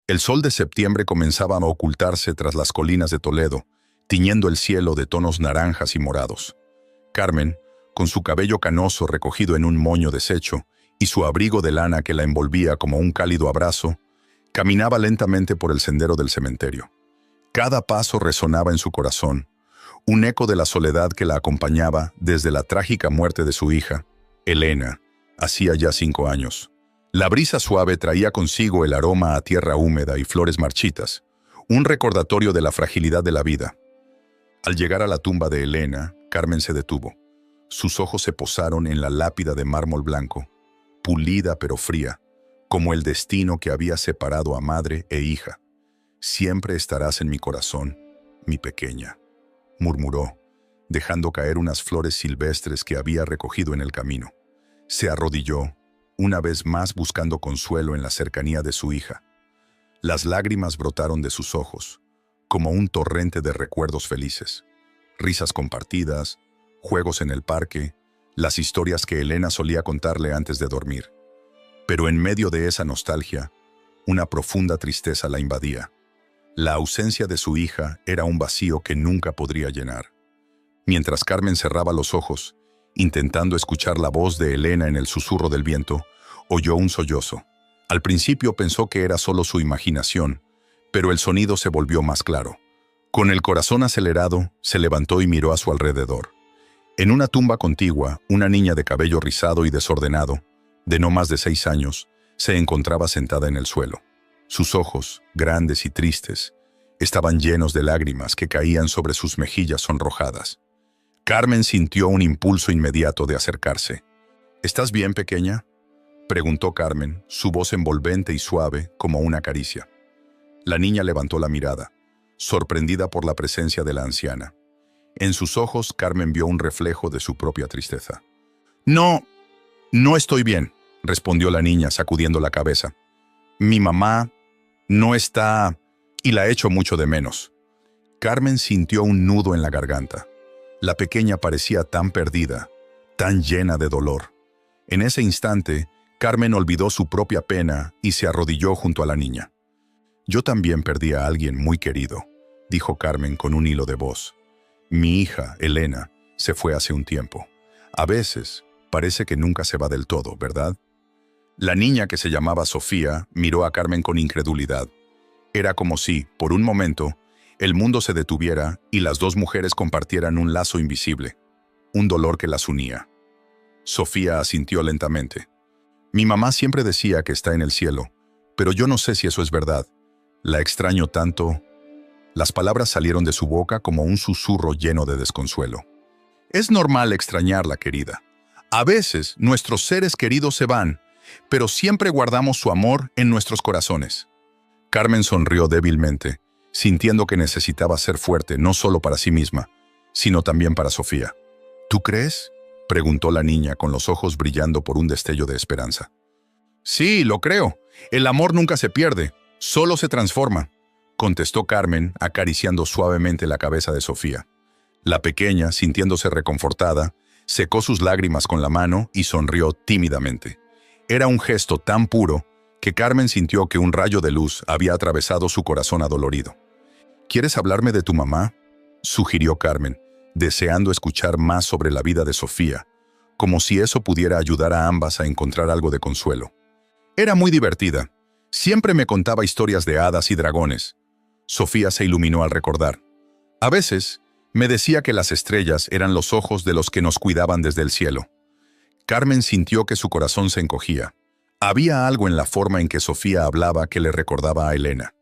El sol de septiembre comenzaba a ocultarse tras las colinas de Toledo, tiñendo el cielo de tonos naranjas y morados. Carmen, con su cabello canoso recogido en un moño deshecho y su abrigo de lana que la envolvía como un cálido abrazo, caminaba lentamente por el sendero del cementerio. Cada paso resonaba en su corazón, un eco de la soledad que la acompañaba desde la trágica muerte de su hija, Elena, hacía ya 5 años. La brisa suave traía consigo el aroma a tierra húmeda y flores marchitas, un recordatorio de la fragilidad de la vida. Al llegar a la tumba de Elena, Carmen se detuvo. Sus ojos se posaron en la lápida de mármol blanco, pulida pero fría, como el destino que había separado a madre e hija. «Siempre estarás en mi corazón, mi pequeña», murmuró, dejando caer unas flores silvestres que había recogido en el camino. Se arrodilló, una vez más buscando consuelo en la cercanía de su hija. Las lágrimas brotaron de sus ojos, como un torrente de recuerdos felices. Risas compartidas, juegos en el parque, las historias que Elena solía contarle antes de dormir. Pero en medio de esa nostalgia, una profunda tristeza la invadía. La ausencia de su hija era un vacío que nunca podría llenar. Mientras Carmen cerraba los ojos, intentando escuchar la voz de Elena en el susurro del viento, oyó un sollozo. Al principio pensó que era solo su imaginación, pero el sonido se volvió más claro. Con el corazón acelerado, se levantó y miró a su alrededor. En una tumba contigua, una niña de cabello rizado y desordenado, de no más de 6 años, se encontraba sentada en el suelo. Sus ojos, grandes y tristes, estaban llenos de lágrimas que caían sobre sus mejillas sonrojadas. Carmen sintió un impulso inmediato de acercarse. «¿Estás bien, pequeña?», preguntó Carmen, su voz envolvente y suave como una caricia. La niña levantó la mirada, sorprendida por la presencia de la anciana. En sus ojos, Carmen vio un reflejo de su propia tristeza. No estoy bien», respondió la niña sacudiendo la cabeza. «Mi mamá no está y la echo mucho de menos». Carmen sintió un nudo en la garganta. La pequeña parecía tan perdida, tan llena de dolor. En ese instante, Carmen olvidó su propia pena y se arrodilló junto a la niña. «Yo también perdí a alguien muy querido», dijo Carmen con un hilo de voz. «Mi hija, Elena, se fue hace un tiempo. A veces, parece que nunca se va del todo, ¿verdad?». La niña, que se llamaba Sofía, miró a Carmen con incredulidad. Era como si, por un momento, el mundo se detuviera y las dos mujeres compartieran un lazo invisible, un dolor que las unía. Sofía asintió lentamente. «Mi mamá siempre decía que está en el cielo, pero yo no sé si eso es verdad. La extraño tanto». Las palabras salieron de su boca como un susurro lleno de desconsuelo. «Es normal extrañarla, querida. A veces nuestros seres queridos se van, pero siempre guardamos su amor en nuestros corazones». Carmen sonrió débilmente, sintiendo que necesitaba ser fuerte no solo para sí misma, sino también para Sofía. «¿Tú crees?», preguntó la niña con los ojos brillando por un destello de esperanza. «Sí, lo creo. El amor nunca se pierde, solo se transforma», contestó Carmen, acariciando suavemente la cabeza de Sofía. La pequeña, sintiéndose reconfortada, secó sus lágrimas con la mano y sonrió tímidamente. Era un gesto tan puro que Carmen sintió que un rayo de luz había atravesado su corazón adolorido. «¿Quieres hablarme de tu mamá?», sugirió Carmen, deseando escuchar más sobre la vida de Sofía, como si eso pudiera ayudar a ambas a encontrar algo de consuelo. «Era muy divertida. Siempre me contaba historias de hadas y dragones». Sofía se iluminó al recordar. «A veces, me decía que las estrellas eran los ojos de los que nos cuidaban desde el cielo». Carmen sintió que su corazón se encogía. Había algo en la forma en que Sofía hablaba que le recordaba a Elena.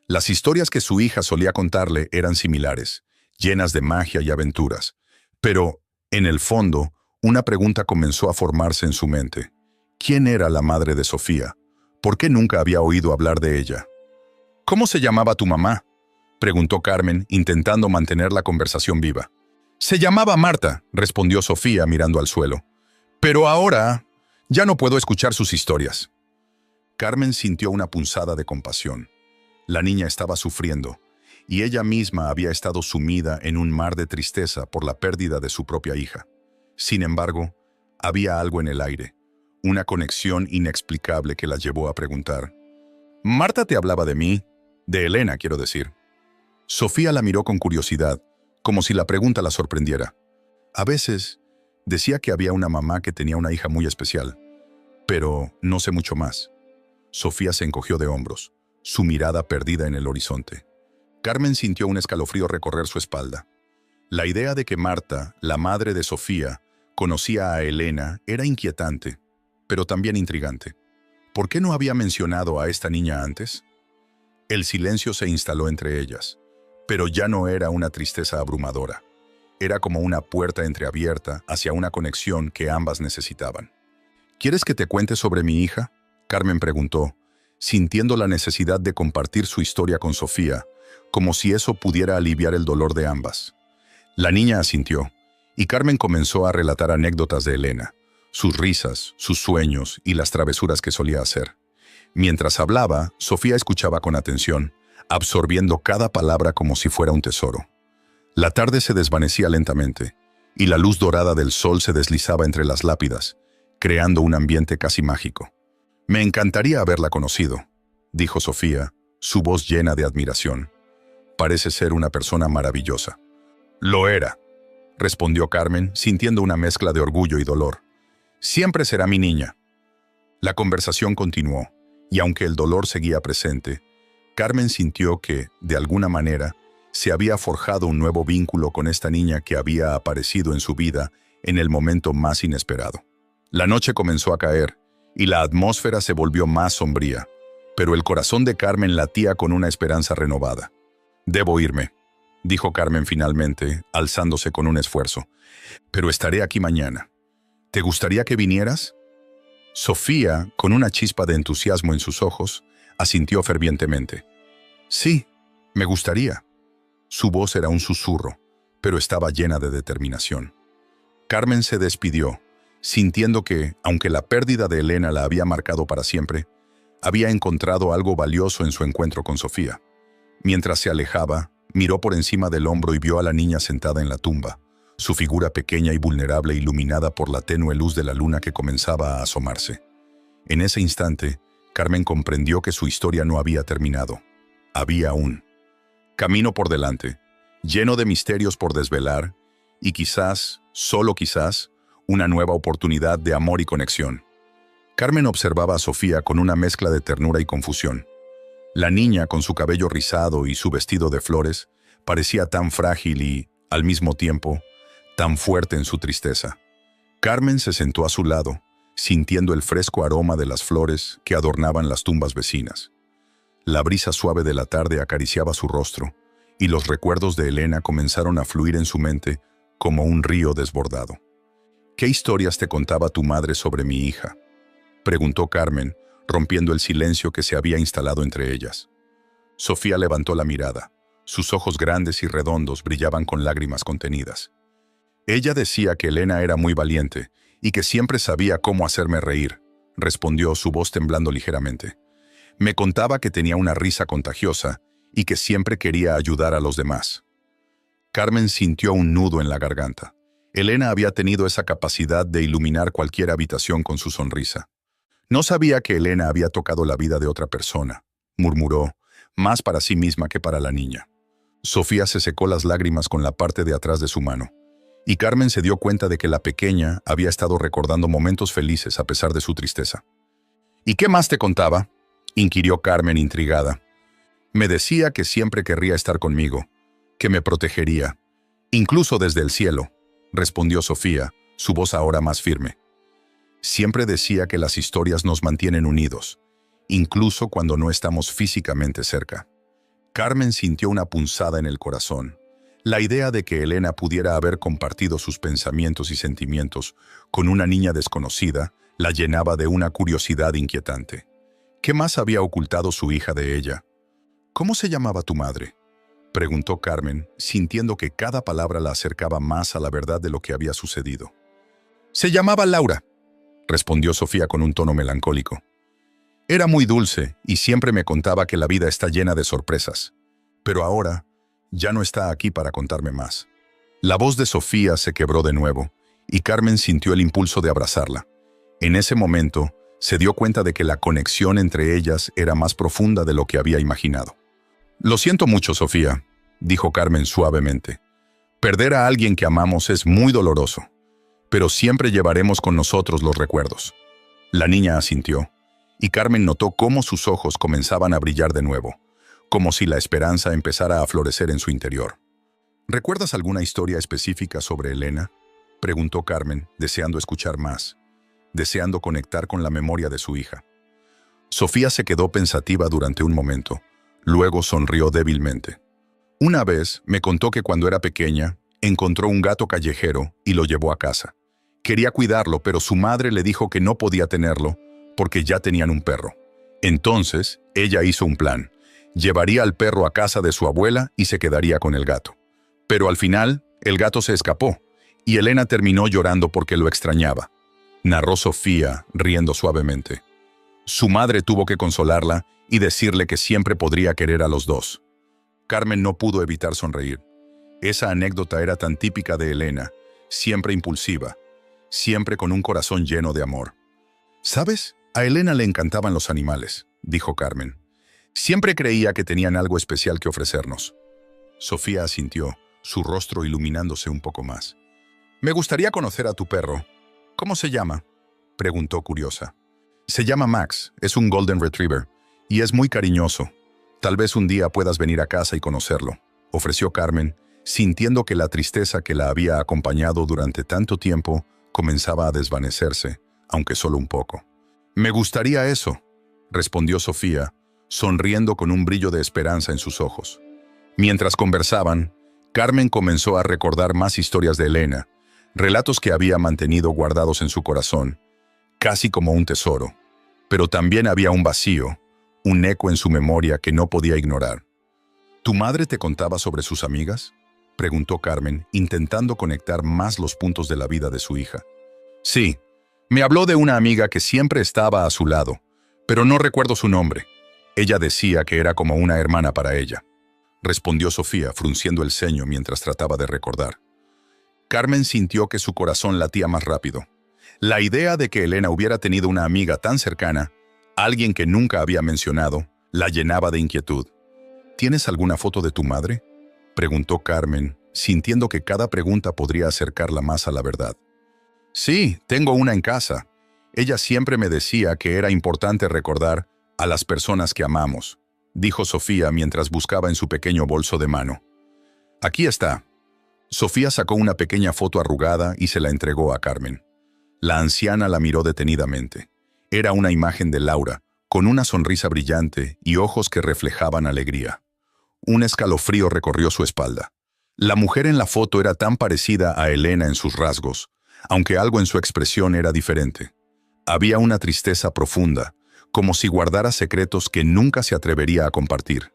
Las historias que su hija solía contarle eran similares, llenas de magia y aventuras. Pero, en el fondo, una pregunta comenzó a formarse en su mente. ¿Quién era la madre de Sofía? ¿Por qué nunca había oído hablar de ella? «¿Cómo se llamaba tu mamá?», preguntó Carmen, intentando mantener la conversación viva. «Se llamaba Marta», respondió Sofía mirando al suelo. «Pero ahora ya no puedo escuchar sus historias». Carmen sintió una punzada de compasión. La niña estaba sufriendo, y ella misma había estado sumida en un mar de tristeza por la pérdida de su propia hija. Sin embargo, había algo en el aire, una conexión inexplicable que la llevó a preguntar: Marta te hablaba de mí, de Elena, quiero decir. Sofía la miró con curiosidad, como si la pregunta la sorprendiera. A veces, decía que había una mamá que tenía una hija muy especial, pero no sé mucho más. Sofía se encogió de hombros, su mirada perdida en el horizonte. Carmen sintió un escalofrío recorrer su espalda. La idea de que Marta, la madre de Sofía, conocía a Elena era inquietante, pero también intrigante. ¿Por qué no había mencionado a esta niña antes? El silencio se instaló entre ellas, pero ya no era una tristeza abrumadora. Era como una puerta entreabierta hacia una conexión que ambas necesitaban. ¿Quieres que te cuente sobre mi hija?, Carmen preguntó, sintiendo la necesidad de compartir su historia con Sofía, como si eso pudiera aliviar el dolor de ambas. La niña asintió, y Carmen comenzó a relatar anécdotas de Elena, sus risas, sus sueños y las travesuras que solía hacer. Mientras hablaba, Sofía escuchaba con atención, absorbiendo cada palabra como si fuera un tesoro. La tarde se desvanecía lentamente, y la luz dorada del sol se deslizaba entre las lápidas, creando un ambiente casi mágico. «Me encantaría haberla conocido», dijo Sofía, su voz llena de admiración. «Parece ser una persona maravillosa». «Lo era», respondió Carmen, sintiendo una mezcla de orgullo y dolor. «Siempre será mi niña». La conversación continuó, y aunque el dolor seguía presente, Carmen sintió que, de alguna manera, se había forjado un nuevo vínculo con esta niña que había aparecido en su vida en el momento más inesperado. La noche comenzó a caer, y la atmósfera se volvió más sombría, pero el corazón de Carmen latía con una esperanza renovada. «Debo irme», dijo Carmen finalmente, alzándose con un esfuerzo. «Pero estaré aquí mañana. ¿Te gustaría que vinieras?» Sofía, con una chispa de entusiasmo en sus ojos, asintió fervientemente. «Sí, me gustaría». Su voz era un susurro, pero estaba llena de determinación. Carmen se despidió, sintiendo que, aunque la pérdida de Elena la había marcado para siempre, había encontrado algo valioso en su encuentro con Sofía. Mientras se alejaba, miró por encima del hombro y vio a la niña sentada en la tumba, su figura pequeña y vulnerable iluminada por la tenue luz de la luna que comenzaba a asomarse. En ese instante, Carmen comprendió que su historia no había terminado. Había un camino por delante, lleno de misterios por desvelar, y quizás, solo quizás, una nueva oportunidad de amor y conexión. Carmen observaba a Sofía con una mezcla de ternura y confusión. La niña, con su cabello rizado y su vestido de flores, parecía tan frágil y, al mismo tiempo, tan fuerte en su tristeza. Carmen se sentó a su lado, sintiendo el fresco aroma de las flores que adornaban las tumbas vecinas. La brisa suave de la tarde acariciaba su rostro, y los recuerdos de Elena comenzaron a fluir en su mente como un río desbordado. «¿Qué historias te contaba tu madre sobre mi hija?», preguntó Carmen, rompiendo el silencio que se había instalado entre ellas. Sofía levantó la mirada. Sus ojos grandes y redondos brillaban con lágrimas contenidas. «Ella decía que Elena era muy valiente y que siempre sabía cómo hacerme reír», respondió, su voz temblando ligeramente. «Me contaba que tenía una risa contagiosa y que siempre quería ayudar a los demás». Carmen sintió un nudo en la garganta. Elena había tenido esa capacidad de iluminar cualquier habitación con su sonrisa. «No sabía que Elena había tocado la vida de otra persona», murmuró, más para sí misma que para la niña. Sofía se secó las lágrimas con la parte de atrás de su mano, y Carmen se dio cuenta de que la pequeña había estado recordando momentos felices a pesar de su tristeza. «¿Y qué más te contaba?», inquirió Carmen intrigada. «Me decía que siempre querría estar conmigo, que me protegería, incluso desde el cielo», respondió Sofía, su voz ahora más firme. «Siempre decía que las historias nos mantienen unidos, incluso cuando no estamos físicamente cerca». Carmen sintió una punzada en el corazón. La idea de que Elena pudiera haber compartido sus pensamientos y sentimientos con una niña desconocida la llenaba de una curiosidad inquietante. ¿Qué más había ocultado su hija de ella? «¿Cómo se llamaba tu madre?», preguntó Carmen, sintiendo que cada palabra la acercaba más a la verdad de lo que había sucedido. «Se llamaba Laura», respondió Sofía con un tono melancólico. «Era muy dulce y siempre me contaba que la vida está llena de sorpresas. Pero ahora ya no está aquí para contarme más». La voz de Sofía se quebró de nuevo, y Carmen sintió el impulso de abrazarla. En ese momento, Se dio cuenta de que la conexión entre ellas era más profunda de lo que había imaginado. «Lo siento mucho, Sofía», dijo Carmen suavemente. «Perder a alguien que amamos es muy doloroso, pero siempre llevaremos con nosotros los recuerdos». La niña asintió, y Carmen notó cómo sus ojos comenzaban a brillar de nuevo, como si la esperanza empezara a florecer en su interior. «¿Recuerdas alguna historia específica sobre Elena?», preguntó Carmen, deseando escuchar más, deseando conectar con la memoria de su hija. Sofía se quedó pensativa durante un momento, luego sonrió débilmente. «Una vez me contó que cuando era pequeña, encontró un gato callejero y lo llevó a casa. Quería cuidarlo, pero su madre le dijo que no podía tenerlo porque ya tenían un perro. Entonces, ella hizo un plan. Llevaría al perro a casa de su abuela y se quedaría con el gato. Pero al final, el gato se escapó, y Elena terminó llorando porque lo extrañaba», narró Sofía, riendo suavemente. Su madre tuvo que consolarla y decirle que siempre podría querer a los dos. Carmen no pudo evitar sonreír. Esa anécdota era tan típica de Elena, siempre impulsiva, siempre con un corazón lleno de amor. «¿Sabes? A Elena le encantaban los animales», dijo Carmen. «Siempre creía que tenían algo especial que ofrecernos». Sofía asintió, su rostro iluminándose un poco más. «Me gustaría conocer a tu perro. ¿Cómo se llama?», preguntó curiosa. «Se llama Max, es un Golden Retriever, y es muy cariñoso. Tal vez un día puedas venir a casa y conocerlo», ofreció Carmen, sintiendo que la tristeza que la había acompañado durante tanto tiempo comenzaba a desvanecerse, aunque solo un poco. «Me gustaría eso», respondió Sofía, sonriendo con un brillo de esperanza en sus ojos. Mientras conversaban, Carmen comenzó a recordar más historias de Elena, relatos que había mantenido guardados en su corazón, casi como un tesoro. Pero también había un vacío, un eco en su memoria que no podía ignorar. «¿Tu madre te contaba sobre sus amigas?», preguntó Carmen, intentando conectar más los puntos de la vida de su hija. «Sí, me habló de una amiga que siempre estaba a su lado, pero no recuerdo su nombre. Ella decía que era como una hermana para ella», respondió Sofía, frunciendo el ceño mientras trataba de recordar. Carmen sintió que su corazón latía más rápido. La idea de que Elena hubiera tenido una amiga tan cercana, alguien que nunca había mencionado, la llenaba de inquietud. «¿Tienes alguna foto de tu madre?», preguntó Carmen, sintiendo que cada pregunta podría acercarla más a la verdad. «Sí, tengo una en casa. Ella siempre me decía que era importante recordar a las personas que amamos», dijo Sofía mientras buscaba en su pequeño bolso de mano. «Aquí está». Sofía sacó una pequeña foto arrugada y se la entregó a Carmen. La anciana la miró detenidamente. Era una imagen de Laura, con una sonrisa brillante y ojos que reflejaban alegría. Un escalofrío recorrió su espalda. La mujer en la foto era tan parecida a Elena en sus rasgos, aunque algo en su expresión era diferente. Había una tristeza profunda, como si guardara secretos que nunca se atrevería a compartir.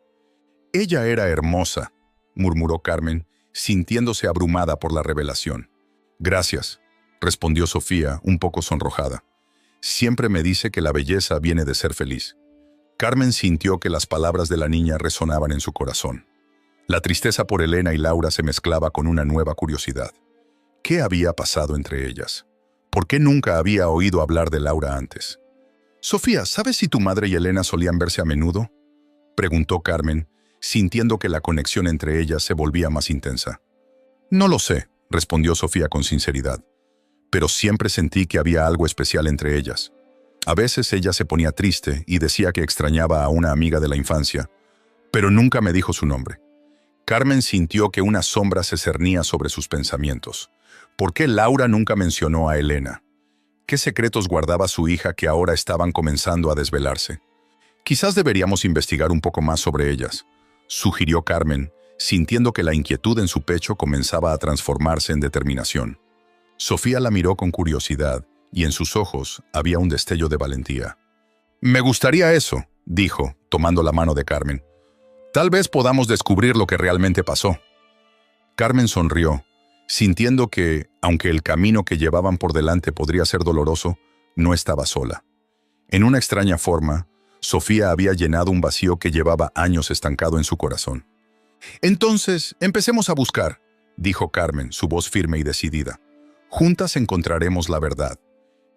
«Ella era hermosa», murmuró Carmen, sintiéndose abrumada por la revelación. «Gracias», respondió Sofía, un poco sonrojada. «Siempre me dice que la belleza viene de ser feliz». Carmen sintió que las palabras de la niña resonaban en su corazón. La tristeza por Elena y Laura se mezclaba con una nueva curiosidad. ¿Qué había pasado entre ellas? ¿Por qué nunca había oído hablar de Laura antes? «Sofía, ¿sabes si tu madre y Elena solían verse a menudo?», preguntó Carmen, sintiendo que la conexión entre ellas se volvía más intensa. «No lo sé», respondió Sofía con sinceridad, «pero siempre sentí que había algo especial entre ellas. A veces ella se ponía triste y decía que extrañaba a una amiga de la infancia, pero nunca me dijo su nombre». Carmen sintió que una sombra se cernía sobre sus pensamientos. ¿Por qué Laura nunca mencionó a Elena? ¿Qué secretos guardaba su hija que ahora estaban comenzando a desvelarse? «Quizás deberíamos investigar un poco más sobre ellas», sugirió Carmen, sintiendo que la inquietud en su pecho comenzaba a transformarse en determinación. Sofía la miró con curiosidad, y en sus ojos había un destello de valentía. «Me gustaría eso», dijo, tomando la mano de Carmen. «Tal vez podamos descubrir lo que realmente pasó». Carmen sonrió, sintiendo que, aunque el camino que llevaban por delante podría ser doloroso, no estaba sola. En una extraña forma, Sofía había llenado un vacío que llevaba años estancado en su corazón. «Entonces, empecemos a buscar», dijo Carmen, su voz firme y decidida. «Juntas encontraremos la verdad.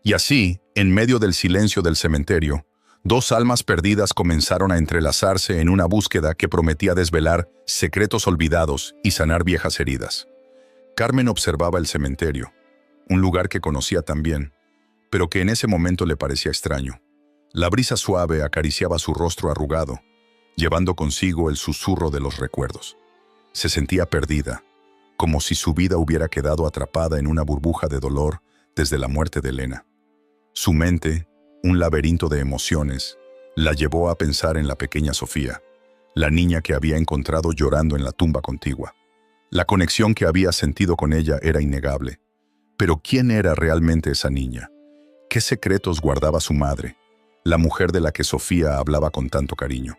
Y así, en medio del silencio del cementerio, dos almas perdidas comenzaron a entrelazarse en una búsqueda que prometía desvelar secretos olvidados y sanar viejas heridas. Carmen observaba el cementerio, un lugar que conocía tan bien, pero que en ese momento le parecía extraño. La brisa suave acariciaba su rostro arrugado, llevando consigo el susurro de los recuerdos. Se sentía perdida, como si su vida hubiera quedado atrapada en una burbuja de dolor desde la muerte de Elena. Su mente, un laberinto de emociones, la llevó a pensar en la pequeña Sofía, la niña que había encontrado llorando en la tumba contigua. La conexión que había sentido con ella era innegable. Pero ¿quién era realmente esa niña? ¿Qué secretos guardaba su madre, la mujer de la que Sofía hablaba con tanto cariño?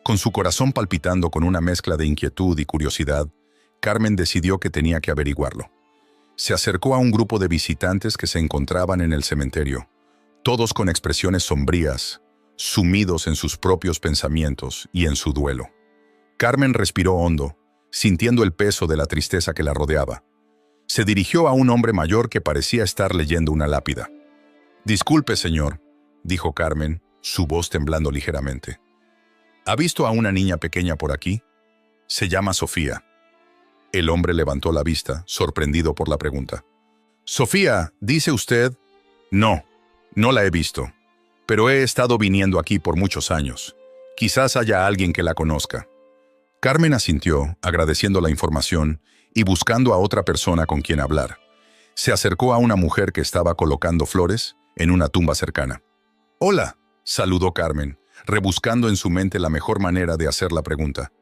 Con su corazón palpitando con una mezcla de inquietud y curiosidad, Carmen decidió que tenía que averiguarlo. Se acercó a un grupo de visitantes que se encontraban en el cementerio, todos con expresiones sombrías, sumidos en sus propios pensamientos y en su duelo. Carmen respiró hondo, sintiendo el peso de la tristeza que la rodeaba. Se dirigió a un hombre mayor que parecía estar leyendo una lápida. «Disculpe, señor», dijo Carmen, su voz temblando ligeramente. «¿Ha visto a una niña pequeña por aquí? Se llama Sofía». El hombre levantó la vista, sorprendido por la pregunta. «Sofía, ¿dice usted?» «No, no la he visto, pero he estado viniendo aquí por muchos años. Quizás haya alguien que la conozca». Carmen asintió, agradeciendo la información y buscando a otra persona con quien hablar. Se acercó a una mujer que estaba colocando flores en una tumba cercana. «Hola», saludó Carmen, rebuscando en su mente la mejor manera de hacer la pregunta.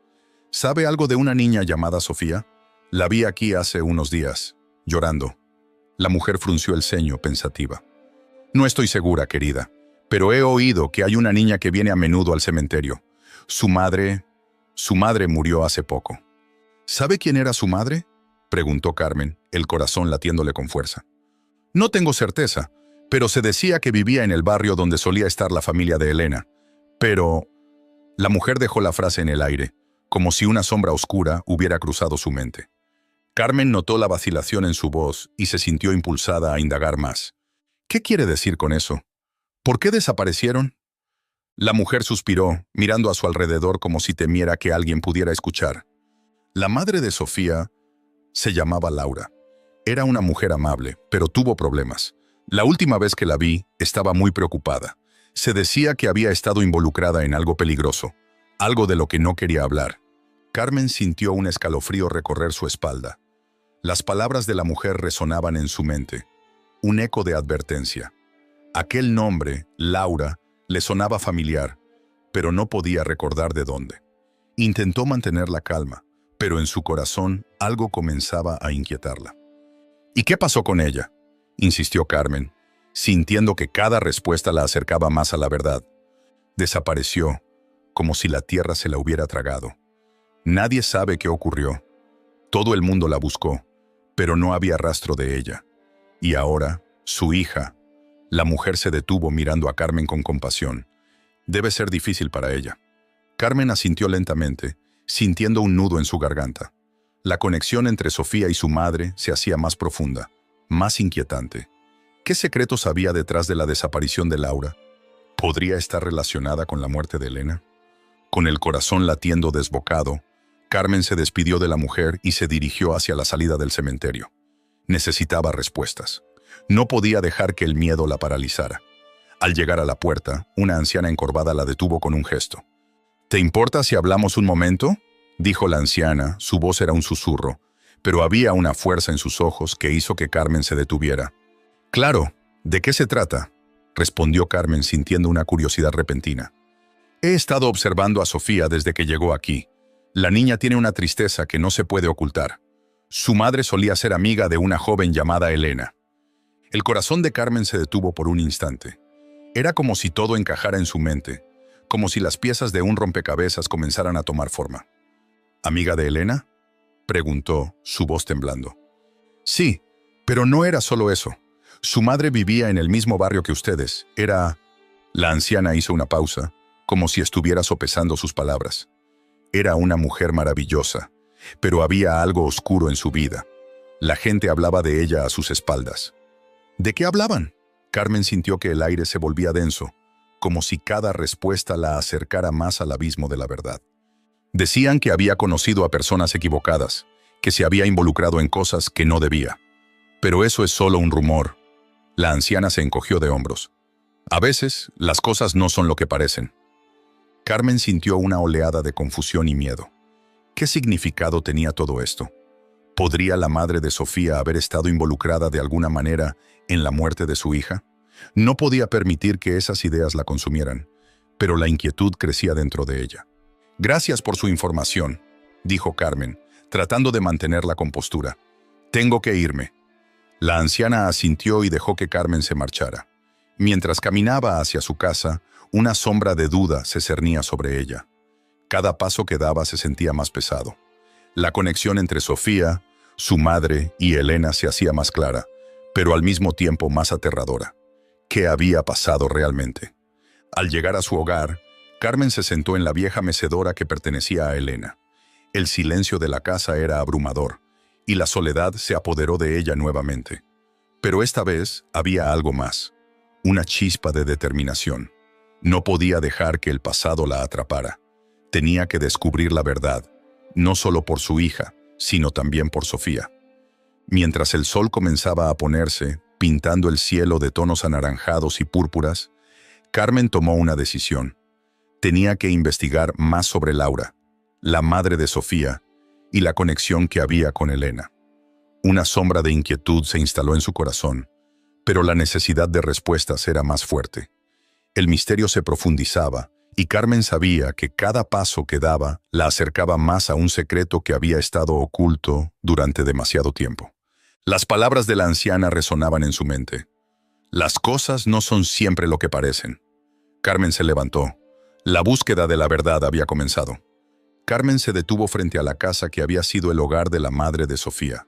«¿Sabe algo de una niña llamada Sofía? La vi aquí hace unos días, llorando». La mujer frunció el ceño, pensativa. «No estoy segura, querida, pero he oído que hay una niña que viene a menudo al cementerio. Su madre murió hace poco». «¿Sabe quién era su madre?», preguntó Carmen, el corazón latiéndole con fuerza. «No tengo certeza, pero se decía que vivía en el barrio donde solía estar la familia de Elena. Pero…» La mujer dejó la frase en el aire, como si una sombra oscura hubiera cruzado su mente. Carmen notó la vacilación en su voz y se sintió impulsada a indagar más. «¿Qué quiere decir con eso? ¿Por qué desaparecieron?». La mujer suspiró, mirando a su alrededor como si temiera que alguien pudiera escuchar. La madre de Sofía se llamaba Laura. Era una mujer amable, pero tuvo problemas. La última vez que la vi, estaba muy preocupada. Se decía que había estado involucrada en algo peligroso, algo de lo que no quería hablar. Carmen sintió un escalofrío recorrer su espalda. Las palabras de la mujer resonaban en su mente. Un eco de advertencia. Aquel nombre, Laura, le sonaba familiar, pero no podía recordar de dónde. Intentó mantener la calma, pero en su corazón algo comenzaba a inquietarla. «¿Y qué pasó con ella?», insistió Carmen, sintiendo que cada respuesta la acercaba más a la verdad. «Desapareció, como si la tierra se la hubiera tragado. Nadie sabe qué ocurrió. Todo el mundo la buscó, pero no había rastro de ella. Y ahora, su hija…». La mujer se detuvo mirando a Carmen con compasión. «Debe ser difícil para ella». Carmen asintió lentamente, sintiendo un nudo en su garganta. La conexión entre Sofía y su madre se hacía más profunda, más inquietante. ¿Qué secretos había detrás de la desaparición de Laura? ¿Podría estar relacionada con la muerte de Elena? Con el corazón latiendo desbocado, Carmen se despidió de la mujer y se dirigió hacia la salida del cementerio. Necesitaba respuestas. No podía dejar que el miedo la paralizara. Al llegar a la puerta, una anciana encorvada la detuvo con un gesto. «¿Te importa si hablamos un momento?», dijo la anciana, su voz era un susurro, pero había una fuerza en sus ojos que hizo que Carmen se detuviera. «Claro, ¿de qué se trata?», respondió Carmen sintiendo una curiosidad repentina. «He estado observando a Sofía desde que llegó aquí. La niña tiene una tristeza que no se puede ocultar. Su madre solía ser amiga de una joven llamada Elena». El corazón de Carmen se detuvo por un instante. Era como si todo encajara en su mente, como si las piezas de un rompecabezas comenzaran a tomar forma. «¿Amiga de Elena?», preguntó, su voz temblando. «Sí, pero no era solo eso. Su madre vivía en el mismo barrio que ustedes. Era…». La anciana hizo una pausa, como si estuviera sopesando sus palabras. Era una mujer maravillosa, pero había algo oscuro en su vida. La gente hablaba de ella a sus espaldas. «¿De qué hablaban?», Carmen sintió que el aire se volvía denso, como si cada respuesta la acercara más al abismo de la verdad. Decían que había conocido a personas equivocadas, que se había involucrado en cosas que no debía. Pero eso es solo un rumor. La anciana se encogió de hombros. A veces, las cosas no son lo que parecen. Carmen sintió una oleada de confusión y miedo. ¿Qué significado tenía todo esto? ¿Podría la madre de Sofía haber estado involucrada de alguna manera en la muerte de su hija? No podía permitir que esas ideas la consumieran, pero la inquietud crecía dentro de ella. «Gracias por su información», dijo Carmen, tratando de mantener la compostura. «Tengo que irme». La anciana asintió y dejó que Carmen se marchara. Mientras caminaba hacia su casa, una sombra de duda se cernía sobre ella. Cada paso que daba se sentía más pesado. La conexión entre Sofía, su madre y Elena se hacía más clara, pero al mismo tiempo más aterradora. ¿Qué había pasado realmente? Al llegar a su hogar, Carmen se sentó en la vieja mecedora que pertenecía a Elena. El silencio de la casa era abrumador, y la soledad se apoderó de ella nuevamente. Pero esta vez había algo más, una chispa de determinación. No podía dejar que el pasado la atrapara. Tenía que descubrir la verdad, no solo por su hija, sino también por Sofía. Mientras el sol comenzaba a ponerse, pintando el cielo de tonos anaranjados y púrpuras, Carmen tomó una decisión. Tenía que investigar más sobre Laura, la madre de Sofía, y la conexión que había con Elena. Una sombra de inquietud se instaló en su corazón, pero la necesidad de respuestas era más fuerte. El misterio se profundizaba, y Carmen sabía que cada paso que daba la acercaba más a un secreto que había estado oculto durante demasiado tiempo. Las palabras de la anciana resonaban en su mente. Las cosas no son siempre lo que parecen. Carmen se levantó. La búsqueda de la verdad había comenzado. Carmen se detuvo frente a la casa que había sido el hogar de la madre de Sofía.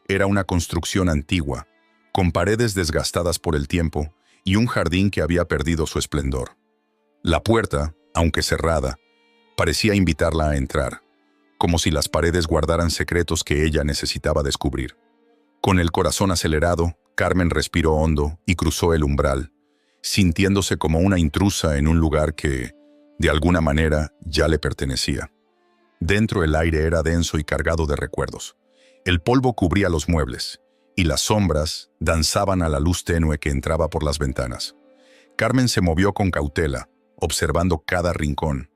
Era una construcción antigua, con paredes desgastadas por el tiempo y un jardín que había perdido su esplendor. La puerta, aunque cerrada, parecía invitarla a entrar, como si las paredes guardaran secretos que ella necesitaba descubrir. Con el corazón acelerado, Carmen respiró hondo y cruzó el umbral, sintiéndose como una intrusa en un lugar que, de alguna manera, ya le pertenecía. Dentro el aire era denso y cargado de recuerdos. El polvo cubría los muebles, y las sombras danzaban a la luz tenue que entraba por las ventanas. Carmen se movió con cautela, observando cada rincón,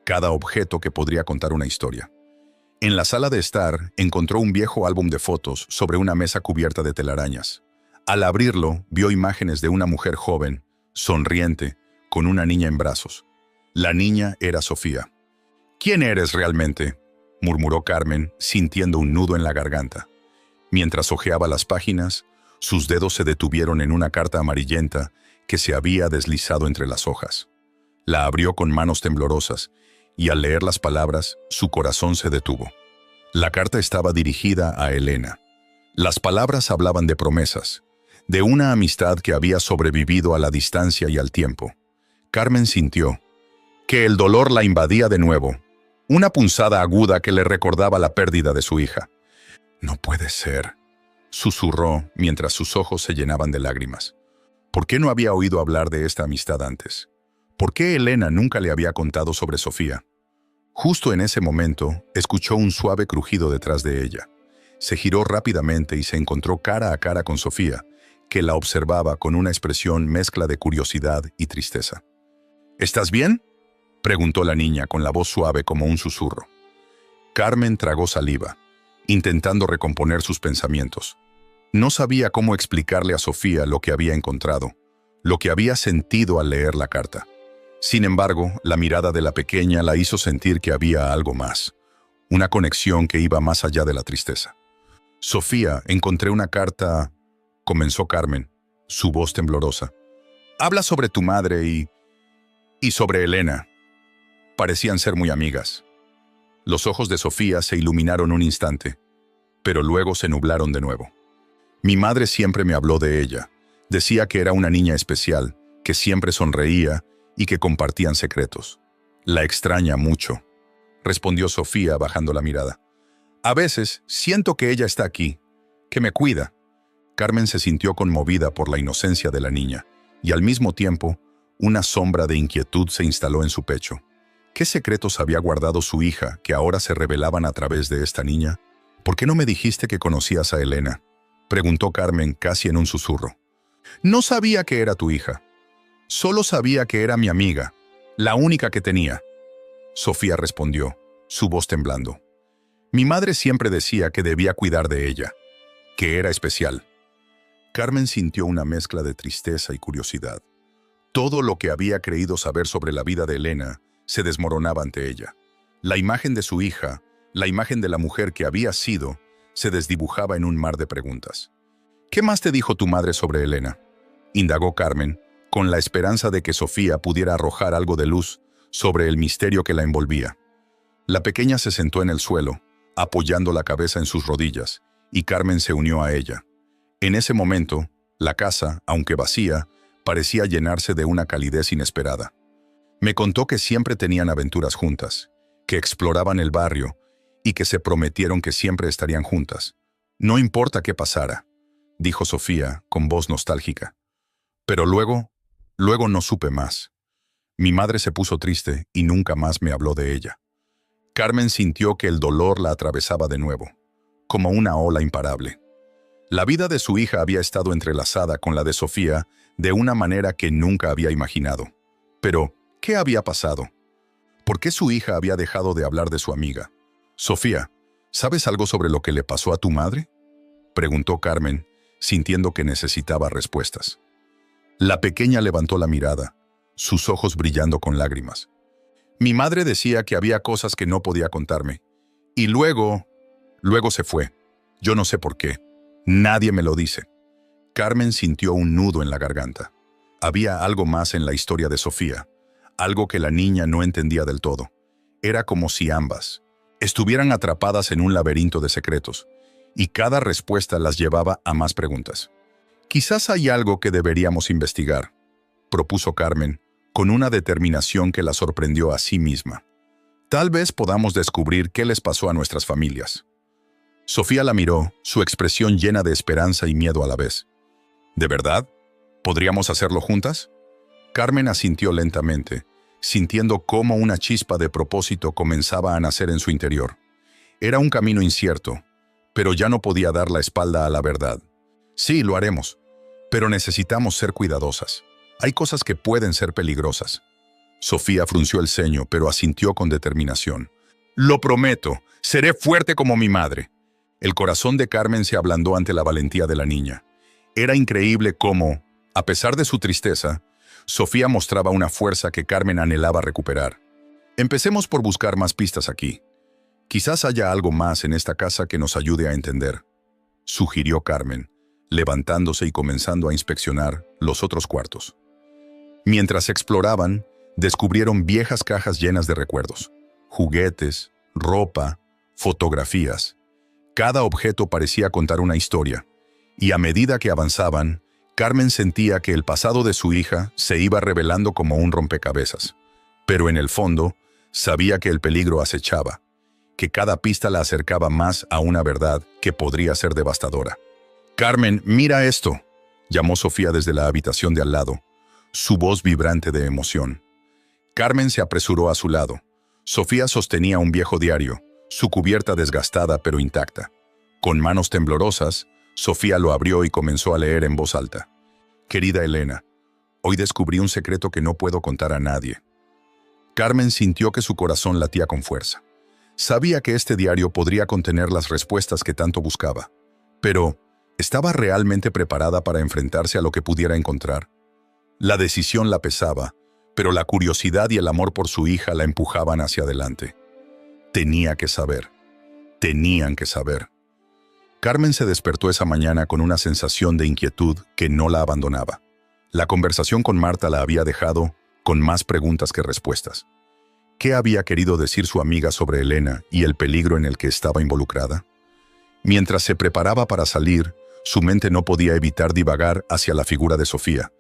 cada objeto que podría contar una historia. En la sala de estar, encontró un viejo álbum de fotos sobre una mesa cubierta de telarañas. Al abrirlo, vio imágenes de una mujer joven, sonriente, con una niña en brazos. La niña era Sofía. «¿Quién eres realmente?», murmuró Carmen, sintiendo un nudo en la garganta. Mientras hojeaba las páginas, sus dedos se detuvieron en una carta amarillenta que se había deslizado entre las hojas. La abrió con manos temblorosas, y al leer las palabras, su corazón se detuvo. La carta estaba dirigida a Elena. Las palabras hablaban de promesas, de una amistad que había sobrevivido a la distancia y al tiempo. Carmen sintió que el dolor la invadía de nuevo, una punzada aguda que le recordaba la pérdida de su hija. «No puede ser», susurró mientras sus ojos se llenaban de lágrimas. ¿Por qué no había oído hablar de esta amistad antes? ¿Por qué Elena nunca le había contado sobre Sofía? Justo en ese momento, escuchó un suave crujido detrás de ella. Se giró rápidamente y se encontró cara a cara con Sofía, que la observaba con una expresión mezcla de curiosidad y tristeza. «¿Estás bien?», preguntó la niña con la voz suave como un susurro. Carmen tragó saliva, intentando recomponer sus pensamientos. No sabía cómo explicarle a Sofía lo que había encontrado, lo que había sentido al leer la carta. Sin embargo, la mirada de la pequeña la hizo sentir que había algo más, una conexión que iba más allá de la tristeza. «Sofía, encontré una carta», comenzó Carmen, su voz temblorosa. «Habla sobre tu madre y sobre Elena». Parecían ser muy amigas. Los ojos de Sofía se iluminaron un instante, pero luego se nublaron de nuevo. «Mi madre siempre me habló de ella. Decía que era una niña especial, que siempre sonreía y que compartían secretos. La extraña mucho», respondió Sofía bajando la mirada. «A veces siento que ella está aquí, que me cuida». Carmen se sintió conmovida por la inocencia de la niña y al mismo tiempo, una sombra de inquietud se instaló en su pecho. ¿Qué secretos había guardado su hija que ahora se revelaban a través de esta niña? ¿Por qué no me dijiste que conocías a Elena?, preguntó Carmen casi en un susurro. No sabía que era tu hija. Solo sabía que era mi amiga, la única que tenía. Sofía respondió, su voz temblando. Mi madre siempre decía que debía cuidar de ella, que era especial. Carmen sintió una mezcla de tristeza y curiosidad. Todo lo que había creído saber sobre la vida de Elena se desmoronaba ante ella. La imagen de su hija, la imagen de la mujer que había sido, se desdibujaba en un mar de preguntas. ¿Qué más te dijo tu madre sobre Elena?, indagó Carmen, con la esperanza de que Sofía pudiera arrojar algo de luz sobre el misterio que la envolvía. La pequeña se sentó en el suelo, apoyando la cabeza en sus rodillas, y Carmen se unió a ella. En ese momento, la casa, aunque vacía, parecía llenarse de una calidez inesperada. Me contó que siempre tenían aventuras juntas, que exploraban el barrio y que se prometieron que siempre estarían juntas. No importa qué pasara, dijo Sofía con voz nostálgica. Pero luego no supe más. Mi madre se puso triste y nunca más me habló de ella. Carmen sintió que el dolor la atravesaba de nuevo, como una ola imparable. La vida de su hija había estado entrelazada con la de Sofía de una manera que nunca había imaginado. Pero, ¿qué había pasado? ¿Por qué su hija había dejado de hablar de su amiga? Sofía, ¿sabes algo sobre lo que le pasó a tu madre?, preguntó Carmen, sintiendo que necesitaba respuestas. La pequeña levantó la mirada, sus ojos brillando con lágrimas. Mi madre decía que había cosas que no podía contarme. Y luego se fue. Yo no sé por qué. Nadie me lo dice. Carmen sintió un nudo en la garganta. Había algo más en la historia de Sofía, algo que la niña no entendía del todo. Era como si ambas estuvieran atrapadas en un laberinto de secretos, y cada respuesta las llevaba a más preguntas. Quizás hay algo que deberíamos investigar, propuso Carmen, con una determinación que la sorprendió a sí misma. Tal vez podamos descubrir qué les pasó a nuestras familias. Sofía la miró, su expresión llena de esperanza y miedo a la vez. ¿De verdad? ¿Podríamos hacerlo juntas? Carmen asintió lentamente, sintiendo cómo una chispa de propósito comenzaba a nacer en su interior. Era un camino incierto, pero ya no podía dar la espalda a la verdad. Sí, lo haremos, pero necesitamos ser cuidadosas. Hay cosas que pueden ser peligrosas. Sofía frunció el ceño, pero asintió con determinación. Lo prometo, seré fuerte como mi madre. El corazón de Carmen se ablandó ante la valentía de la niña. Era increíble cómo, a pesar de su tristeza, Sofía mostraba una fuerza que Carmen anhelaba recuperar. Empecemos por buscar más pistas aquí. Quizás haya algo más en esta casa que nos ayude a entender, sugirió Carmen, levantándose y comenzando a inspeccionar los otros cuartos. Mientras exploraban, descubrieron viejas cajas llenas de recuerdos, juguetes, ropa, fotografías. Cada objeto parecía contar una historia, y a medida que avanzaban, Carmen sentía que el pasado de su hija se iba revelando como un rompecabezas. Pero en el fondo, sabía que el peligro acechaba, que cada pista la acercaba más a una verdad que podría ser devastadora. «Carmen, mira esto», llamó Sofía desde la habitación de al lado, su voz vibrante de emoción. Carmen se apresuró a su lado. Sofía sostenía un viejo diario, su cubierta desgastada pero intacta. Con manos temblorosas, Sofía lo abrió y comenzó a leer en voz alta. «Querida Elena, hoy descubrí un secreto que no puedo contar a nadie». Carmen sintió que su corazón latía con fuerza. Sabía que este diario podría contener las respuestas que tanto buscaba. Pero, ¿estaba realmente preparada para enfrentarse a lo que pudiera encontrar? La decisión la pesaba, pero la curiosidad y el amor por su hija la empujaban hacia adelante. Tenía que saber. Tenían que saber. Carmen se despertó esa mañana con una sensación de inquietud que no la abandonaba. La conversación con Marta la había dejado con más preguntas que respuestas. ¿Qué había querido decir su amiga sobre Elena y el peligro en el que estaba involucrada? Mientras se preparaba para salir, su mente no podía evitar divagar hacia la figura de Sofía,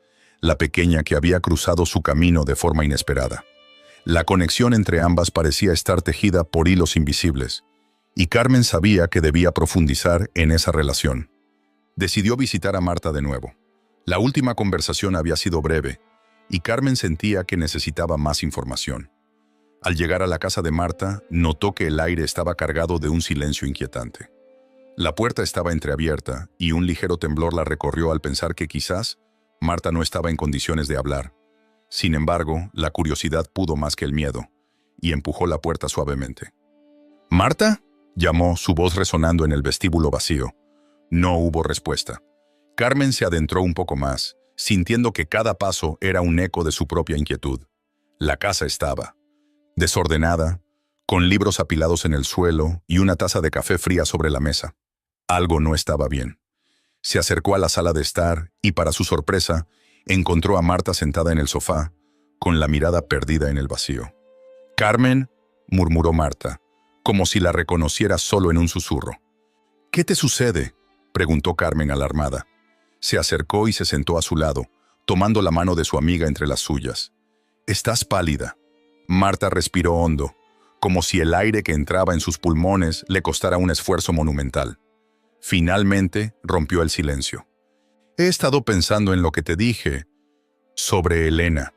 la pequeña que había cruzado su camino de forma inesperada. La conexión entre ambas parecía estar tejida por hilos invisibles, y Carmen sabía que debía profundizar en esa relación. Decidió visitar a Marta de nuevo. La última conversación había sido breve, y Carmen sentía que necesitaba más información. Al llegar a la casa de Marta, notó que el aire estaba cargado de un silencio inquietante. La puerta estaba entreabierta y un ligero temblor la recorrió al pensar que quizás Marta no estaba en condiciones de hablar. Sin embargo, la curiosidad pudo más que el miedo, y empujó la puerta suavemente. «¿Marta?», llamó, su voz resonando en el vestíbulo vacío. No hubo respuesta. Carmen se adentró un poco más, sintiendo que cada paso era un eco de su propia inquietud. La casa estaba desordenada, con libros apilados en el suelo y una taza de café fría sobre la mesa. Algo no estaba bien. Se acercó a la sala de estar y, para su sorpresa, encontró a Marta sentada en el sofá, con la mirada perdida en el vacío. «Carmen», murmuró Marta, como si la reconociera solo en un susurro. «¿Qué te sucede?», preguntó Carmen alarmada. Se acercó y se sentó a su lado, tomando la mano de su amiga entre las suyas. «Estás pálida». Marta respiró hondo, como si el aire que entraba en sus pulmones le costara un esfuerzo monumental. Finalmente rompió el silencio. «He estado pensando en lo que te dije sobre Elena.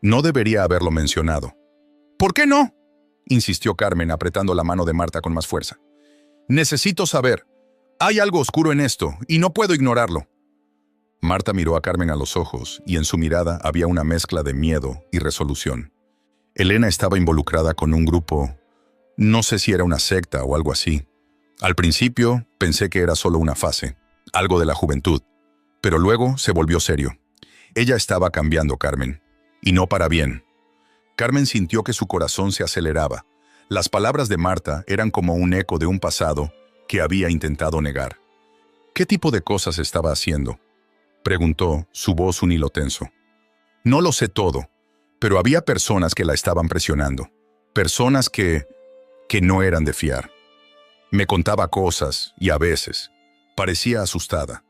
No debería haberlo mencionado». «¿Por qué no?», insistió Carmen, apretando la mano de Marta con más fuerza. «Necesito saber. Hay algo oscuro en esto y no puedo ignorarlo». Marta miró a Carmen a los ojos y en su mirada había una mezcla de miedo y resolución. Elena estaba involucrada con un grupo, no sé si era una secta o algo así. Al principio pensé que era solo una fase, algo de la juventud, pero luego se volvió serio. Ella estaba cambiando, Carmen, y no para bien. Carmen sintió que su corazón se aceleraba. Las palabras de Marta eran como un eco de un pasado que había intentado negar. «¿Qué tipo de cosas estaba haciendo?», preguntó, su voz un hilo tenso. «No lo sé todo, pero había personas que la estaban presionando, personas que no eran de fiar. Me contaba cosas y a veces parecía asustada.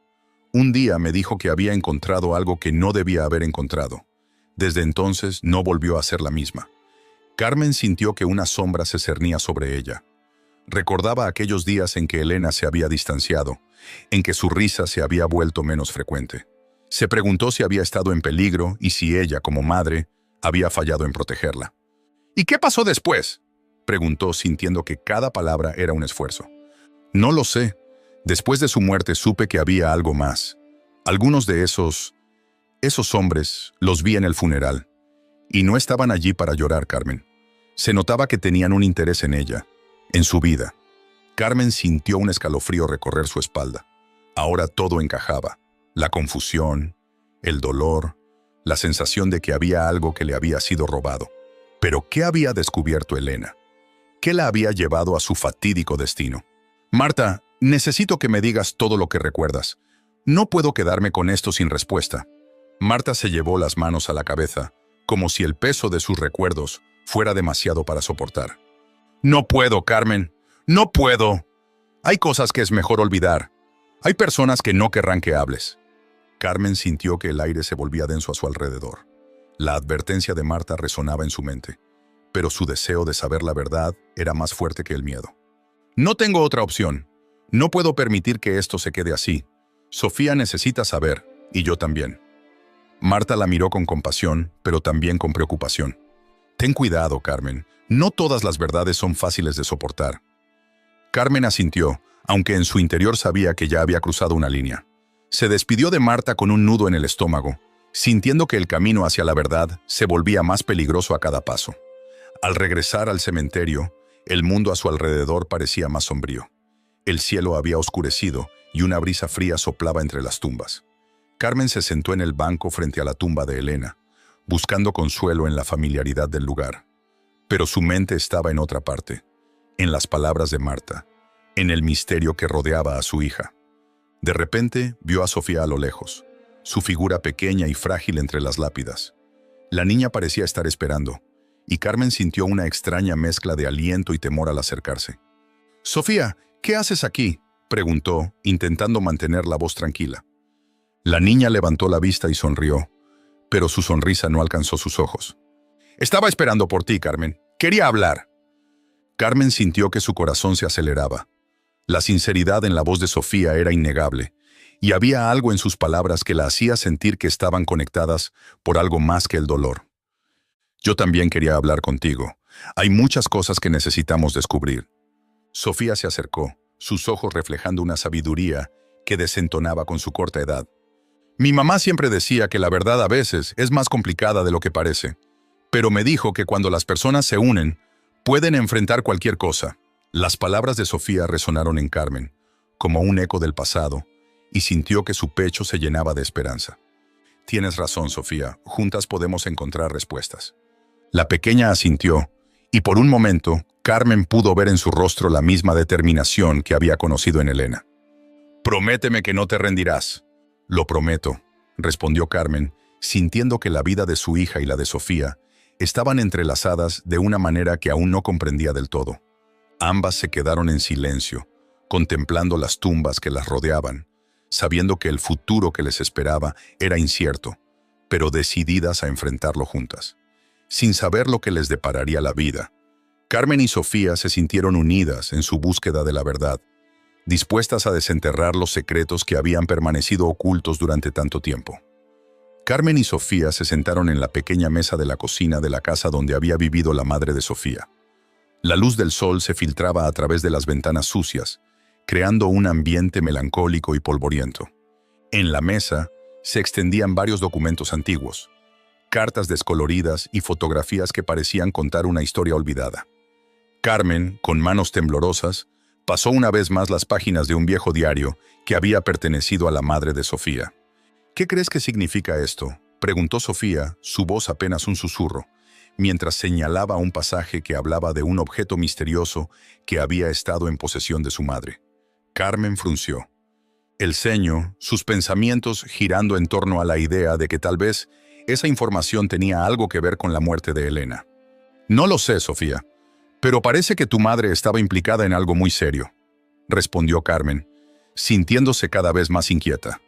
Un día me dijo que había encontrado algo que no debía haber encontrado. Desde entonces no volvió a ser la misma». Carmen sintió que una sombra se cernía sobre ella. Recordaba aquellos días en que Elena se había distanciado, en que su risa se había vuelto menos frecuente. Se preguntó si había estado en peligro y si ella, como madre, había fallado en protegerla. «¿Y qué pasó después?», preguntó, sintiendo que cada palabra era un esfuerzo. «No lo sé. Después de su muerte supe que había algo más. Algunos de esos hombres los vi en el funeral. Y no estaban allí para llorar, Carmen. Se notaba que tenían un interés en ella, en su vida». Carmen sintió un escalofrío recorrer su espalda. Ahora todo encajaba. La confusión, el dolor, la sensación de que había algo que le había sido robado. Pero ¿qué había descubierto Elena? ¿Qué la había llevado a su fatídico destino? «Marta, necesito que me digas todo lo que recuerdas. No puedo quedarme con esto sin respuesta». Marta se llevó las manos a la cabeza, como si el peso de sus recuerdos fuera demasiado para soportar. «No puedo, Carmen. No puedo. Hay cosas que es mejor olvidar. Hay personas que no querrán que hables». Carmen sintió que el aire se volvía denso a su alrededor. La advertencia de Marta resonaba en su mente, pero su deseo de saber la verdad era más fuerte que el miedo. «No tengo otra opción. No puedo permitir que esto se quede así. Sofía necesita saber, y yo también». Marta la miró con compasión, pero también con preocupación. «Ten cuidado, Carmen. No todas las verdades son fáciles de soportar». Carmen asintió, aunque en su interior sabía que ya había cruzado una línea. Se despidió de Marta con un nudo en el estómago, sintiendo que el camino hacia la verdad se volvía más peligroso a cada paso. Al regresar al cementerio, el mundo a su alrededor parecía más sombrío. El cielo había oscurecido y una brisa fría soplaba entre las tumbas. Carmen se sentó en el banco frente a la tumba de Elena, buscando consuelo en la familiaridad del lugar. Pero su mente estaba en otra parte, en las palabras de Marta, en el misterio que rodeaba a su hija. De repente vio a Sofía a lo lejos, su figura pequeña y frágil entre las lápidas. La niña parecía estar esperando, y Carmen sintió una extraña mezcla de aliento y temor al acercarse. «Sofía, ¿qué haces aquí?», preguntó, intentando mantener la voz tranquila. La niña levantó la vista y sonrió, pero su sonrisa no alcanzó sus ojos. «Estaba esperando por ti, Carmen. Quería hablar». Carmen sintió que su corazón se aceleraba. La sinceridad en la voz de Sofía era innegable, y había algo en sus palabras que la hacía sentir que estaban conectadas por algo más que el dolor. Yo también quería hablar contigo. Hay muchas cosas que necesitamos descubrir. Sofía se acercó, sus ojos reflejando una sabiduría que desentonaba con su corta edad. Mi mamá siempre decía que la verdad a veces es más complicada de lo que parece, pero me dijo que cuando las personas se unen, pueden enfrentar cualquier cosa. Las palabras de Sofía resonaron en Carmen, como un eco del pasado, y sintió que su pecho se llenaba de esperanza. Tienes razón, Sofía, juntas podemos encontrar respuestas. La pequeña asintió, y por un momento, Carmen pudo ver en su rostro la misma determinación que había conocido en Elena. Prométeme que no te rendirás. Lo prometo, respondió Carmen, sintiendo que la vida de su hija y la de Sofía estaban entrelazadas de una manera que aún no comprendía del todo. Ambas se quedaron en silencio, contemplando las tumbas que las rodeaban, sabiendo que el futuro que les esperaba era incierto, pero decididas a enfrentarlo juntas. Sin saber lo que les depararía la vida, Carmen y Sofía se sintieron unidas en su búsqueda de la verdad, dispuestas a desenterrar los secretos que habían permanecido ocultos durante tanto tiempo. Carmen y Sofía se sentaron en la pequeña mesa de la cocina de la casa donde había vivido la madre de Sofía. La luz del sol se filtraba a través de las ventanas sucias, creando un ambiente melancólico y polvoriento. En la mesa se extendían varios documentos antiguos, cartas descoloridas y fotografías que parecían contar una historia olvidada. Carmen, con manos temblorosas, pasó una vez más las páginas de un viejo diario que había pertenecido a la madre de Sofía. ¿Qué crees que significa esto?, preguntó Sofía, su voz apenas un susurro, mientras señalaba un pasaje que hablaba de un objeto misterioso que había estado en posesión de su madre. Carmen frunció el ceño, sus pensamientos girando en torno a la idea de que tal vez esa información tenía algo que ver con la muerte de Elena. No lo sé, Sofía, pero parece que tu madre estaba implicada en algo muy serio, respondió Carmen, sintiéndose cada vez más inquieta.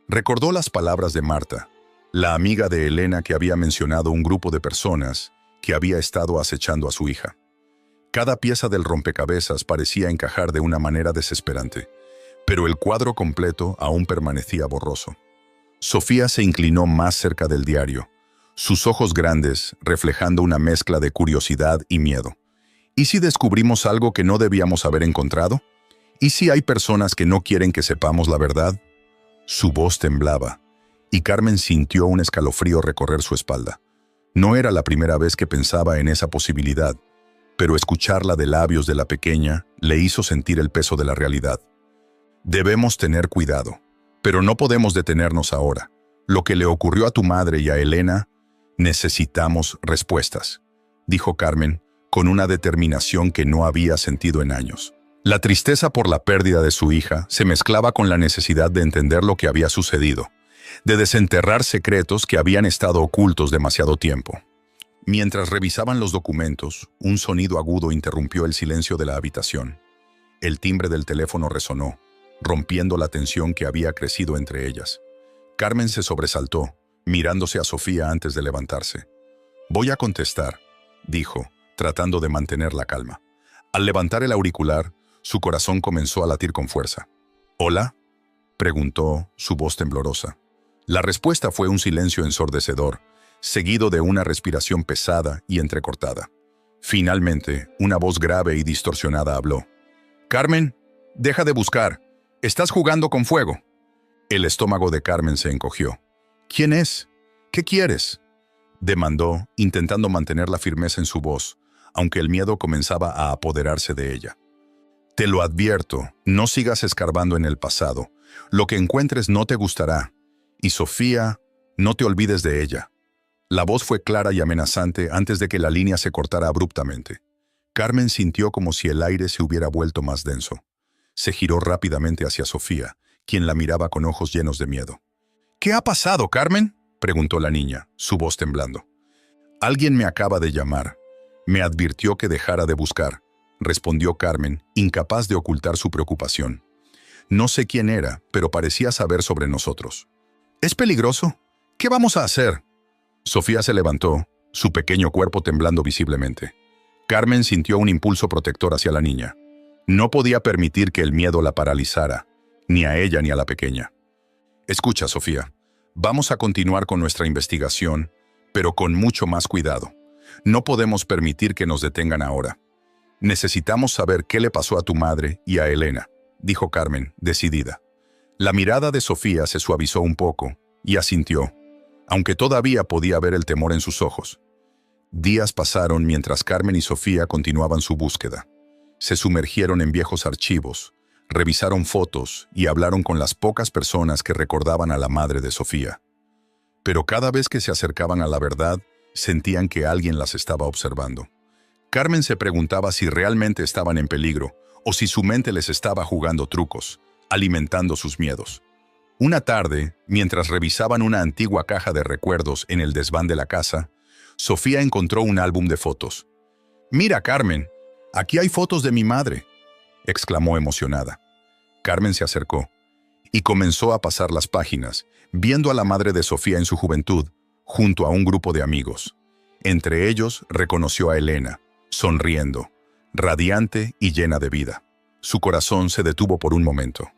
Recordó las palabras de Marta, la amiga de Elena que había mencionado un grupo de personas que había estado acechando a su hija. Cada pieza del rompecabezas parecía encajar de una manera desesperante, pero el cuadro completo aún permanecía borroso. Sofía se inclinó más cerca del diario, sus ojos grandes reflejando una mezcla de curiosidad y miedo. ¿Y si descubrimos algo que no debíamos haber encontrado? ¿Y si hay personas que no quieren que sepamos la verdad? Su voz temblaba, y Carmen sintió un escalofrío recorrer su espalda. No era la primera vez que pensaba en esa posibilidad, pero escucharla de labios de la pequeña le hizo sentir el peso de la realidad. Debemos tener cuidado, pero no podemos detenernos ahora. Lo que le ocurrió a tu madre y a Elena, necesitamos respuestas, dijo Carmen, con una determinación que no había sentido en años. La tristeza por la pérdida de su hija se mezclaba con la necesidad de entender lo que había sucedido, de desenterrar secretos que habían estado ocultos demasiado tiempo. Mientras revisaban los documentos, un sonido agudo interrumpió el silencio de la habitación. El timbre del teléfono resonó, rompiendo la tensión que había crecido entre ellas. Carmen se sobresaltó, mirándose a Sofía antes de levantarse. «Voy a contestar», dijo, tratando de mantener la calma. Al levantar el auricular, su corazón comenzó a latir con fuerza. «¿Hola?», preguntó, su voz temblorosa. La respuesta fue un silencio ensordecedor, seguido de una respiración pesada y entrecortada. Finalmente, una voz grave y distorsionada habló. «Carmen, deja de buscar. Estás jugando con fuego». El estómago de Carmen se encogió. «¿Quién es? ¿Qué quieres?», demandó, intentando mantener la firmeza en su voz, aunque el miedo comenzaba a apoderarse de ella. «Te lo advierto, no sigas escarbando en el pasado. Lo que encuentres no te gustará. Y Sofía, no te olvides de ella». La voz fue clara y amenazante antes de que la línea se cortara abruptamente. Carmen sintió como si el aire se hubiera vuelto más denso. Se giró rápidamente hacia Sofía, quien la miraba con ojos llenos de miedo. «¿Qué ha pasado, Carmen?», preguntó la niña, su voz temblando. «Alguien me acaba de llamar. Me advirtió que dejara de buscar», respondió Carmen, incapaz de ocultar su preocupación. «No sé quién era, pero parecía saber sobre nosotros». «¿Es peligroso? ¿Qué vamos a hacer?». Sofía se levantó, su pequeño cuerpo temblando visiblemente. Carmen sintió un impulso protector hacia la niña. No podía permitir que el miedo la paralizara, ni a ella ni a la pequeña. Escucha, Sofía, vamos a continuar con nuestra investigación, pero con mucho más cuidado. No podemos permitir que nos detengan ahora. Necesitamos saber qué le pasó a tu madre y a Elena, dijo Carmen, decidida. La mirada de Sofía se suavizó un poco y asintió, aunque todavía podía ver el temor en sus ojos. Días pasaron mientras Carmen y Sofía continuaban su búsqueda. Se sumergieron en viejos archivos, revisaron fotos y hablaron con las pocas personas que recordaban a la madre de Sofía. Pero cada vez que se acercaban a la verdad, sentían que alguien las estaba observando. Carmen se preguntaba si realmente estaban en peligro o si su mente les estaba jugando trucos, alimentando sus miedos. Una tarde, mientras revisaban una antigua caja de recuerdos en el desván de la casa, Sofía encontró un álbum de fotos. «Mira, Carmen, aquí hay fotos de mi madre», exclamó emocionada. Carmen se acercó y comenzó a pasar las páginas, viendo a la madre de Sofía en su juventud, junto a un grupo de amigos. Entre ellos reconoció a Elena, sonriendo, radiante y llena de vida. Su corazón se detuvo por un momento.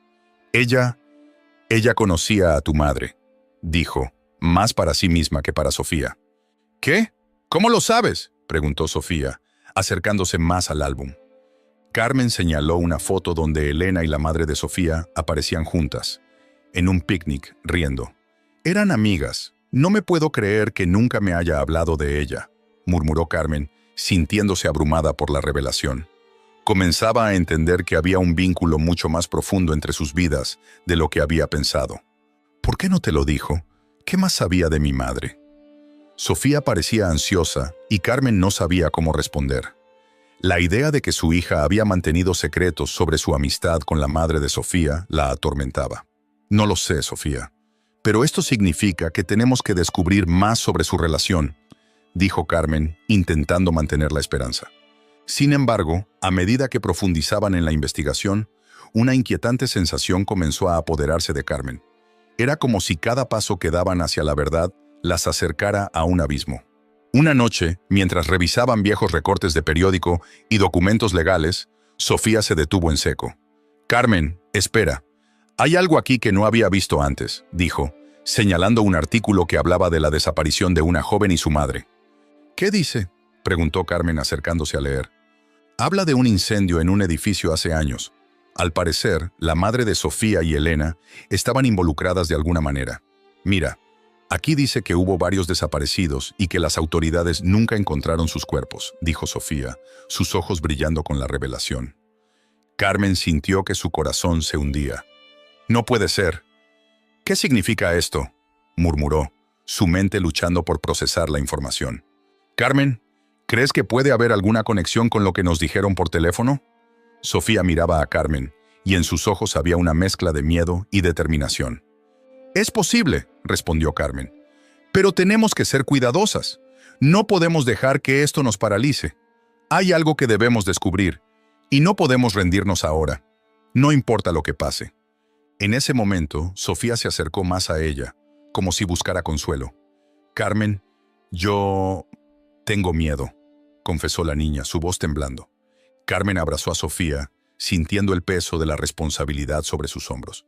Ella conocía a tu madre», dijo, más para sí misma que para Sofía. «¿Qué? ¿Cómo lo sabes?», preguntó Sofía, acercándose más al álbum. Carmen señaló una foto donde Elena y la madre de Sofía aparecían juntas, en un picnic, riendo. «Eran amigas. No me puedo creer que nunca me haya hablado de ella», murmuró Carmen, sintiéndose abrumada por la revelación. Comenzaba a entender que había un vínculo mucho más profundo entre sus vidas de lo que había pensado. «¿Por qué no te lo dijo? ¿Qué más sabía de mi madre?». Sofía parecía ansiosa y Carmen no sabía cómo responder. La idea de que su hija había mantenido secretos sobre su amistad con la madre de Sofía la atormentaba. «No lo sé, Sofía, pero esto significa que tenemos que descubrir más sobre su relación», dijo Carmen, intentando mantener la esperanza. Sin embargo, a medida que profundizaban en la investigación, una inquietante sensación comenzó a apoderarse de Carmen. Era como si cada paso que daban hacia la verdad las acercara a un abismo. Una noche, mientras revisaban viejos recortes de periódico y documentos legales, Sofía se detuvo en seco. «Carmen, espera. Hay algo aquí que no había visto antes», dijo, señalando un artículo que hablaba de la desaparición de una joven y su madre. «¿Qué dice?», preguntó Carmen acercándose a leer. «Habla de un incendio en un edificio hace años. Al parecer, la madre de Sofía y Elena estaban involucradas de alguna manera. Mira, aquí dice que hubo varios desaparecidos y que las autoridades nunca encontraron sus cuerpos», dijo Sofía, sus ojos brillando con la revelación. Carmen sintió que su corazón se hundía. «No puede ser». «¿Qué significa esto?», murmuró, su mente luchando por procesar la información. «Carmen, ¿crees que puede haber alguna conexión con lo que nos dijeron por teléfono?». Sofía miraba a Carmen, y en sus ojos había una mezcla de miedo y determinación. «Es posible», respondió Carmen, «pero tenemos que ser cuidadosas. No podemos dejar que esto nos paralice. Hay algo que debemos descubrir, y no podemos rendirnos ahora. No importa lo que pase». En ese momento, Sofía se acercó más a ella, como si buscara consuelo. «Carmen, yo tengo miedo», confesó la niña, su voz temblando. Carmen abrazó a Sofía, sintiendo el peso de la responsabilidad sobre sus hombros.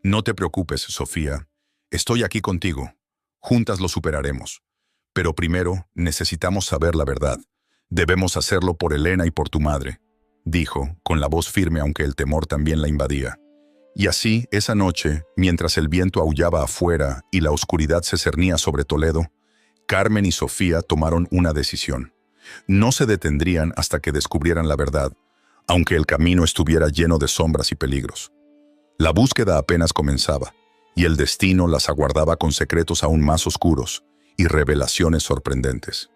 «No te preocupes, Sofía. Estoy aquí contigo. Juntas lo superaremos. Pero primero necesitamos saber la verdad. Debemos hacerlo por Elena y por tu madre», dijo, con la voz firme aunque el temor también la invadía. Y así, esa noche, mientras el viento aullaba afuera y la oscuridad se cernía sobre Toledo, Carmen y Sofía tomaron una decisión. No se detendrían hasta que descubrieran la verdad, aunque el camino estuviera lleno de sombras y peligros. La búsqueda apenas comenzaba, y el destino las aguardaba con secretos aún más oscuros y revelaciones sorprendentes.